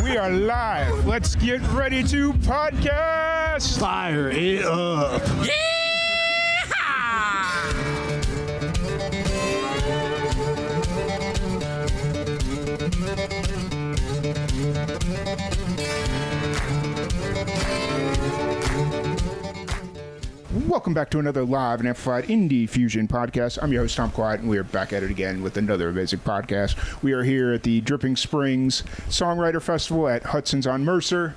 We are live. Let's get ready to podcast. Fire it up. Welcome back to another live and amplified indie fusion podcast. I'm your host, Tom Kwiat, and we are back at it again with another amazing podcast. We are here at the Dripping Springs Songwriter Festival at Hudson's on Mercer,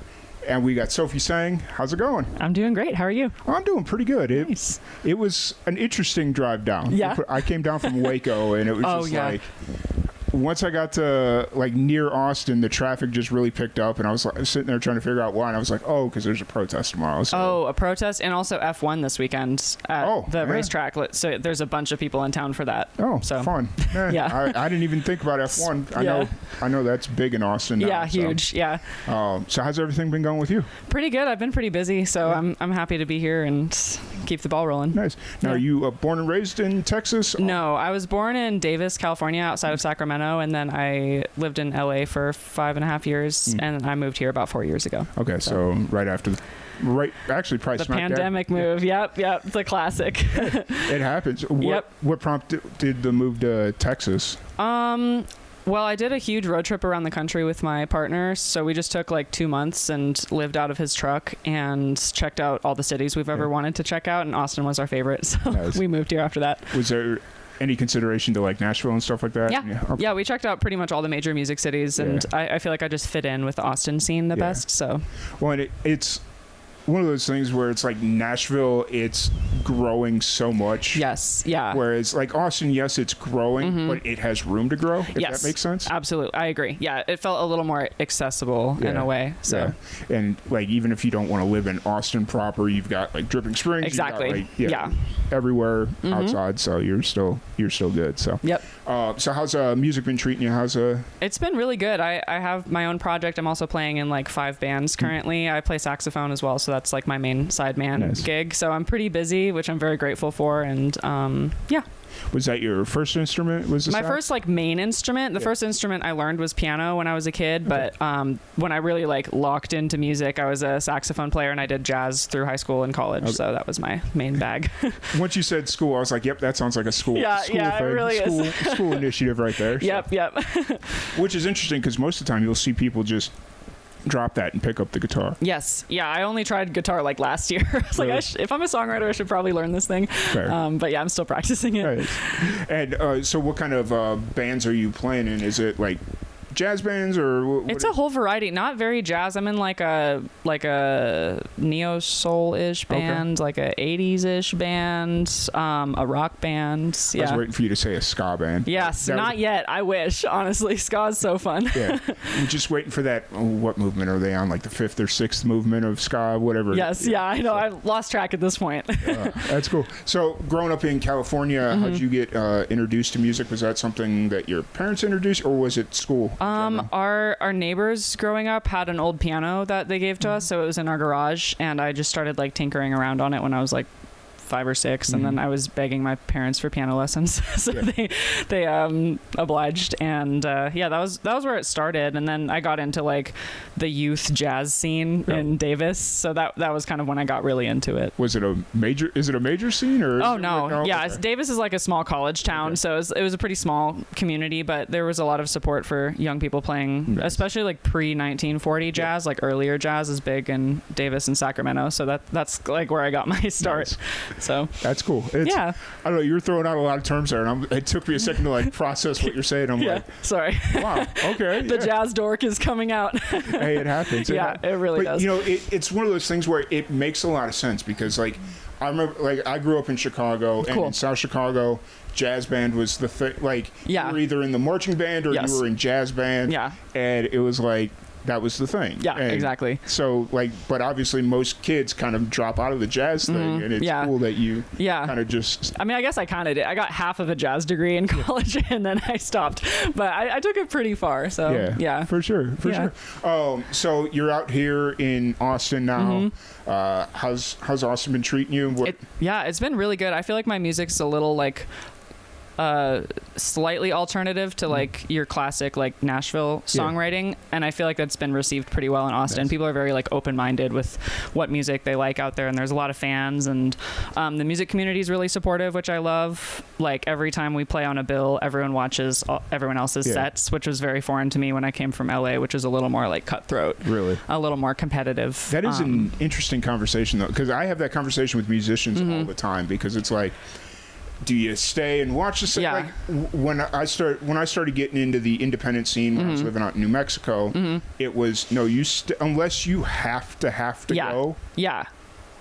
and we got Sophie Seng. How's it going? I'm doing great. How are you? I'm doing pretty good. Nice. It was an interesting drive down. Yeah. I came down from Waco, and it was like... Once I got to like near Austin, the traffic just really picked up, and I was like sitting there trying to figure out why. And I was like, "Oh, because there's a protest tomorrow." So. Oh, a protest, and also F1 this weekend at the racetrack. So there's a bunch of people in town for that. Oh, so fun! Yeah, I didn't even think about F1. I know that's big in Austin now. Yeah, huge. So. Yeah. So how's everything been going with you? Pretty good. I've been pretty busy, so I'm happy to be here and keep the ball rolling. Nice. Now, are you born and raised in Texas? No, I was born in Davis, California, outside of Sacramento, and then I lived in LA for 5.5 years, and I moved here about 4 years ago. Okay, so right after actually probably the pandemic move. Yep, it's a classic. It happens. What prompted the move to Texas? Well, I did a huge road trip around the country with my partner. So we just took like 2 months and lived out of his truck and checked out all the cities we've ever wanted to check out. And Austin was our favorite. So we moved here after that. Was there any consideration to like Nashville and stuff like that? Yeah, we checked out pretty much all the major music cities. And I feel like I just fit in with the Austin scene the best. So, well, and it's one of those things where it's like Nashville, it's growing so much. Yes, yeah. Whereas like Austin, yes, it's growing, but it has room to grow, if that makes sense. Absolutely. I agree. Yeah, it felt a little more accessible in a way. So, and like even if you don't want to live in Austin proper, you've got like Dripping Springs. Exactly. You've got, everywhere outside, so you're still good. So so how's music been treating you? It's been really good. I have my own project. I'm also playing in like 5 bands currently. I play saxophone as well, so that's like my main sideman gig. So I'm pretty busy, which I'm very grateful for. And was that your first instrument? Was my first like main instrument? The first instrument I learned was piano when I was a kid, but when I really like locked into music, I was a saxophone player and I did jazz through high school and college. So that was my main bag. Once you said school, I was like, "Yep, that sounds like a school." Thing. It really is. School initiative right there. So. Yep. Which is interesting because most of the time you'll see people just drop that and pick up the guitar. Yes. Yeah, I only tried guitar like last year. I was like, if I'm a songwriter, I should probably learn this thing. But yeah, I'm still practicing it. Right. And so what kind of bands are you playing in? Is it like jazz bands or it's a whole variety, not very jazz. I'm in like a neo soul-ish band, like a 80s-ish band, a rock band. I was waiting for you to say a ska band. Yes, not yet. I wish, honestly. Ska's so fun. I'm just waiting for that. What movement are they on? Like the 5th or 6th movement of ska, whatever. Yes, I know. I've lost track at this point. That's cool. So growing up in California, how'd you get introduced to music? Was that something that your parents introduced, or was it school? Our neighbors growing up had an old piano that they gave to us, so it was in our garage, and I just started like tinkering around on it when I was like 5 or 6, and then I was begging my parents for piano lessons, so they obliged, and that was where it started. And then I got into like the youth jazz scene in Davis, so that was kind of when I got really into it. Is it a major scene or? Oh no, Davis is like a small college town, so it was a pretty small community, but there was a lot of support for young people playing, especially like pre-1940 jazz. Like earlier jazz is big in Davis and Sacramento, so that's like where I got my start. So that's cool. I don't know. You're throwing out a lot of terms there, and it took me a second to like process what you're saying. I'm like, sorry. Wow. Okay. The jazz dork is coming out. Hey, it happens. It really does. You know, it's one of those things where it makes a lot of sense because, like, I remember, like, I grew up in Chicago, and in South Chicago, jazz band was the thing. Like, you were either in the marching band or you were in jazz band. Yeah. And it was like, that was the thing. Yeah, exactly. So, like, but obviously most kids kind of drop out of the jazz thing, and it's cool that you kind of just... I mean, I guess I kind of did. I got half of a jazz degree in college, and then I stopped. But I took it pretty far, so yeah. For sure. So you're out here in Austin now. How's Austin been treating you? It's been really good. I feel like my music's a little, like... slightly alternative to like your classic like Nashville songwriting, and I feel like that's been received pretty well in Austin. Nice. People are very like open-minded with what music they like out there, and there's a lot of fans, and the music community is really supportive, which I love. Like every time we play on a bill, everyone watches everyone else's sets, which was very foreign to me when I came from LA, which is a little more like cutthroat, really a little more competitive. That is an interesting conversation though, because I have that conversation with musicians all the time, because it's like, do you stay and watch the set? Yeah. Like when I started getting into the independent scene when I was living out in New Mexico, it was no, unless you have to go. Yeah.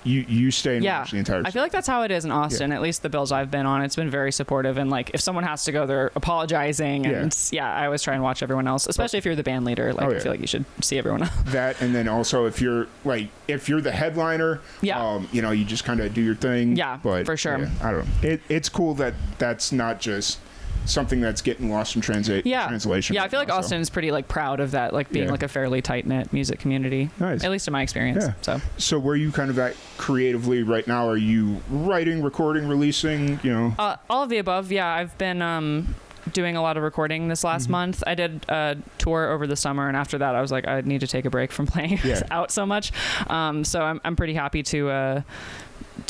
You stay and watch the entire. I feel like that's how it is in Austin. At least the bills I've been on, it's been very supportive. And like, if someone has to go, they're apologizing. And I always try and watch everyone else, especially if you're the band leader. Like, I feel like you should see everyone else. That, and then also if you're the headliner, you just kind of do your thing. Yeah, but for sure. Yeah, I don't know. It's cool that that's not just something that's getting lost in translation. Yeah, I feel like Austin is pretty like proud of that, like being like a fairly tight knit music community. Nice. At least in my experience. Yeah. So where are you kind of at creatively right now? Are you writing, recording, releasing? All of the above. Yeah, I've been doing a lot of recording this last month. I did a tour over the summer, and after that I was like, I need to take a break from playing out so much. So I'm pretty happy to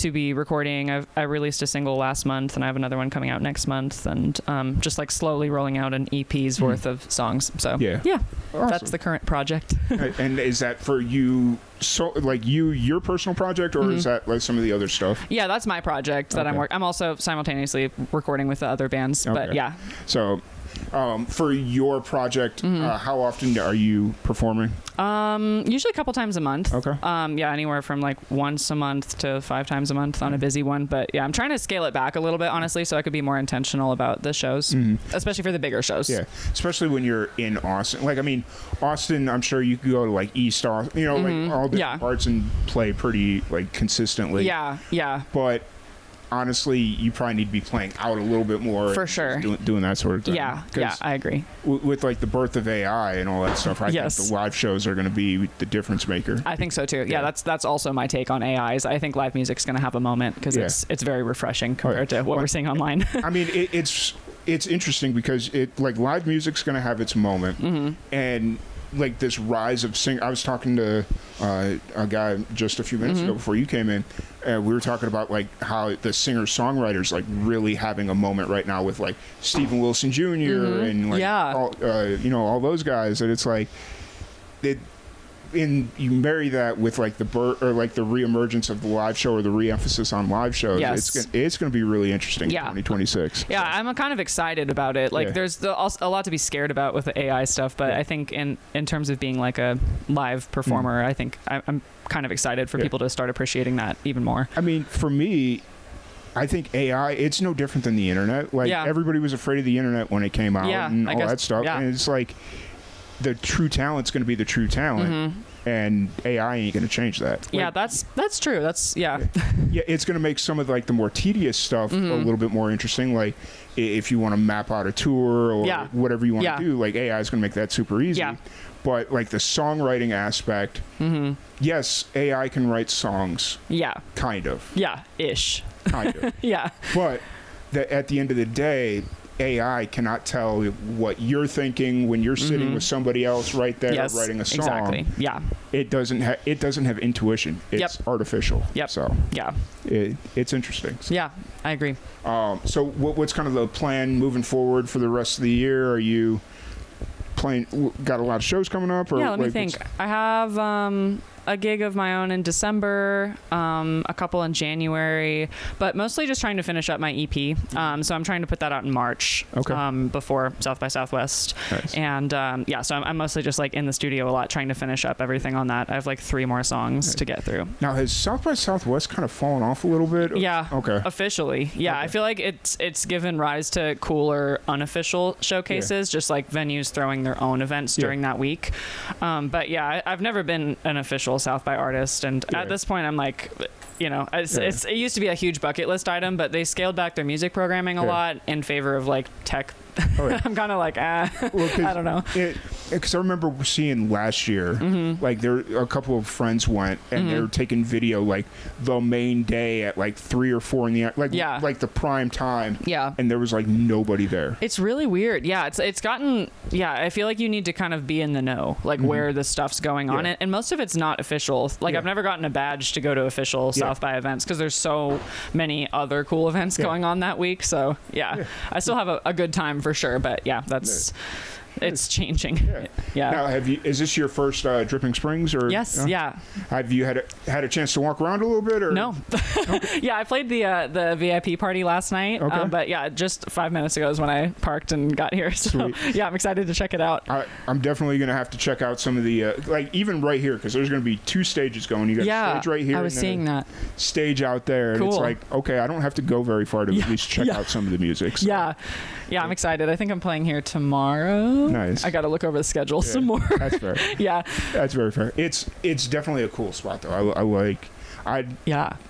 be recording. I released a single last month, and I have another one coming out next month, and just like slowly rolling out an EP's worth of songs. So awesome. That's the current project. And is that for you, so like your personal project, or is that like some of the other stuff? Yeah, that's my project that I'm working. I'm also simultaneously recording with the other bands, but yeah. So for your project, how often are you performing? Usually a couple times a month. Okay. Anywhere from like once a month to 5 times a month on a busy one. But yeah, I'm trying to scale it back a little bit, honestly, so I could be more intentional about the shows, especially for the bigger shows. Yeah, especially when you're in Austin. Like, I mean, Austin, I'm sure you could go to like East Austin, like all different parts and play pretty like consistently. Yeah. But honestly, you probably need to be playing out a little bit more. For sure. Doing that sort of thing. Yeah, I agree. With like the birth of AI and all that stuff, I think the live shows are going to be the difference maker. I think so too. Yeah, that's also my take on AIs. I think live music's going to have a moment because it's very refreshing compared to what we're seeing online. I mean, it's interesting because live music's going to have its moment, and like this rise of I was talking to a guy just a few minutes ago before you came in. We were talking about like how the singer-songwriters like really having a moment right now with like Stephen Wilson Jr. and like all those guys, and it's like you marry that with like the reemergence of the live show or the re-emphasis on live shows. It's going to be really interesting in 2026. Yeah, I'm kind of excited about it. Like there's a lot to be scared about with the AI stuff, but I think in terms of being like a live performer, I think I'm kind of excited for people to start appreciating that even more. I mean, for me, I think AI, it's no different than the internet. Like everybody was afraid of the internet when it came out and all that stuff. And it's like the true talent's going to be the true talent, and AI ain't going to change that. Like, that's true. It's going to make some of like the more tedious stuff a little bit more interesting. Like if you want to map out a tour or whatever you want to do, like AI is going to make that super easy. But like the songwriting aspect, yes, AI can write songs. Yeah. Kind of. Yeah. Ish. Kind of. Yeah. But at the end of the day, AI cannot tell what you're thinking when you're sitting with somebody else right there writing a song. Exactly. Yeah. It doesn't have intuition. It's artificial. Yep. So it's interesting. So. Yeah, I agree. So what's kind of the plan moving forward for the rest of the year? Are you got a lot of shows coming up? Or let me think. I have a gig of my own in December, a couple in January, but mostly just trying to finish up my EP. So I'm trying to put that out in March, before South by Southwest. Nice. And so I'm mostly just like in the studio a lot trying to finish up everything on that. I have like 3 more songs to get through. Now, has South by Southwest kind of fallen off a little bit? Yeah. Okay. Officially. Yeah. Okay. I feel like it's given rise to cooler unofficial showcases, just like venues throwing their own events during that week. But I've never been an official South by artist, and at this point I'm like, it used to be a huge bucket list item, but they scaled back their music programming a lot in favor of like tech Oh, yeah. I'm kind of like, I don't know. Because I remember seeing last year, like a couple of friends went and they were taking video like the main day at like 3 or 4 in the like the prime time. Yeah. And there was like nobody there. It's really weird. Yeah, it's gotten. Yeah, I feel like you need to kind of be in the know, like where the stuff's going on, and most of it's not official. Like I've never gotten a badge to go to official South by events because there's so many other cool events going on that week. So I still have a good time for sure. But that's. It's changing. Yeah. Now, is this your first Dripping Springs, or? Yes. Yeah. Have you had a chance to walk around a little bit, or? No. Yeah, I played the VIP party last night. Okay. But yeah, just 5 minutes ago is when I parked and got here. So Sweet. yeah, I'm excited to check it out. I'm definitely gonna have to check out some of the like even right here, because there's gonna be 2 stages going. You got a stage right here. I was seeing that stage out there. Cool. And it's like, okay, I don't have to go very far to at least check out some of the music. So. Yeah, I'm excited. I think I'm playing here tomorrow. Nice. I got to look over the schedule some more. That's fair. Yeah. That's very fair. It's definitely a cool spot, though. I'd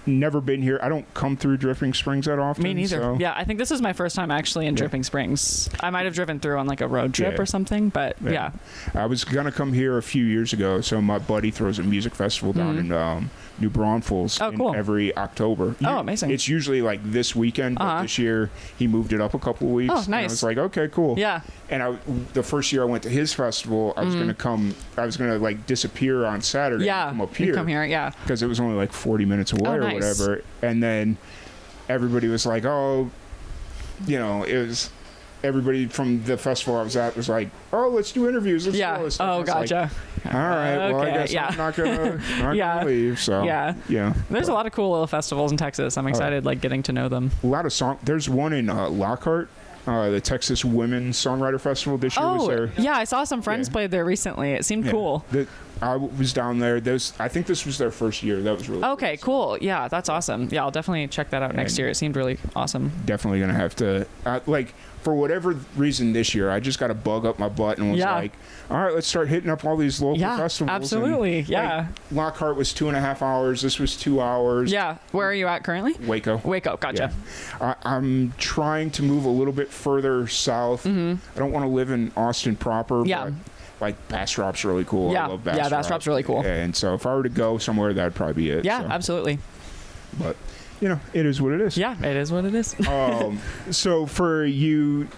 never been here. I don't come through Dripping Springs that often. Me neither. So. Yeah, I think this is my first time actually in Dripping Springs. I might have driven through on like a road trip or something, but yeah. I was going to come here a few years ago, so my buddy throws a music festival down in New Braunfels every October. Amazing. It's usually like this weekend, but this year he moved it up a couple of weeks. Oh, nice. And I was like, okay, cool. Yeah. And the first year I went to his festival, I was going to like disappear on Saturday and come up here. Come here, yeah. Because it was only like 40 minutes away or whatever. And then everybody was like, it was... Everybody from the festival I was at was like, "Oh, let's do interviews." Let's do all this stuff. Gotcha. Like, all right. Well, I guess I'm not gonna leave. So yeah. There's a lot of cool little festivals in Texas. I'm excited, like getting to know them. A lot of There's one in Lockhart. The Texas Women's Songwriter Festival this year was there. Yeah, I saw some friends played there recently. It seemed cool. I was down there. I think this was their first year. That was really cool. Yeah, that's awesome. Yeah, I'll definitely check that out next year. It seemed really awesome. Definitely gonna have to for whatever reason this year, I just got a bug up my butt and was like, all right, let's start hitting up all these local festivals. Absolutely. And, like, Lockhart was 2.5 hours. This was 2 hours. Yeah. Where are you at currently? Waco. Gotcha. Yeah. I'm trying to move a little bit further south. I don't want to live in Austin proper. Yeah. But like Bastrop's really cool. Yeah. I love Bastrop. Yeah, Bastrop's really cool. And so if I were to go somewhere, that'd probably be it. Yeah, so. Absolutely. But it is what it is. Yeah, it is what it is. So for you,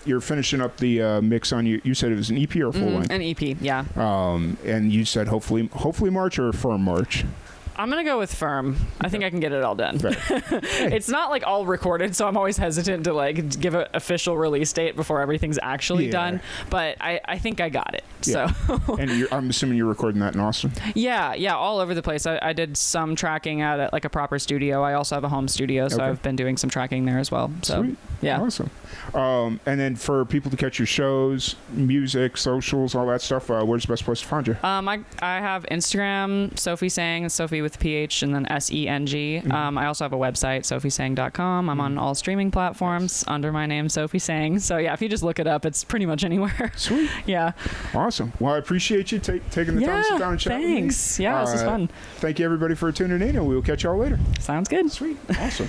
you're finishing up the mix on you said it was an EP or full length? An EP, yeah. And you said hopefully March or firm March? I'm going to go with firm. I think I can get it all done. It's not like all recorded, so I'm always hesitant to like give an official release date before everything's actually done. But I think I got it. Yeah. So. And I'm assuming you're recording that in Austin? Yeah, all over the place. I did some tracking at like a proper studio. I also have a home studio, so I've been doing some tracking there as well. So, sweet. Yeah. Awesome. And then for people to catch your shows, music, socials, all that stuff, where's the best place to find you? I have Instagram, Sophie Seng, Sophie with PH and then SENG. I also have a website, sophieseng.com. I'm on all streaming platforms under my name, Sophie Seng. So yeah, if you just look it up, it's pretty much anywhere. Sweet. Yeah. Awesome. Well, I appreciate you taking the time to sit down and chat with me. Thanks. Yeah, this is fun. Thank you everybody for tuning in, and we will catch y'all later. Sounds good. Sweet. Awesome.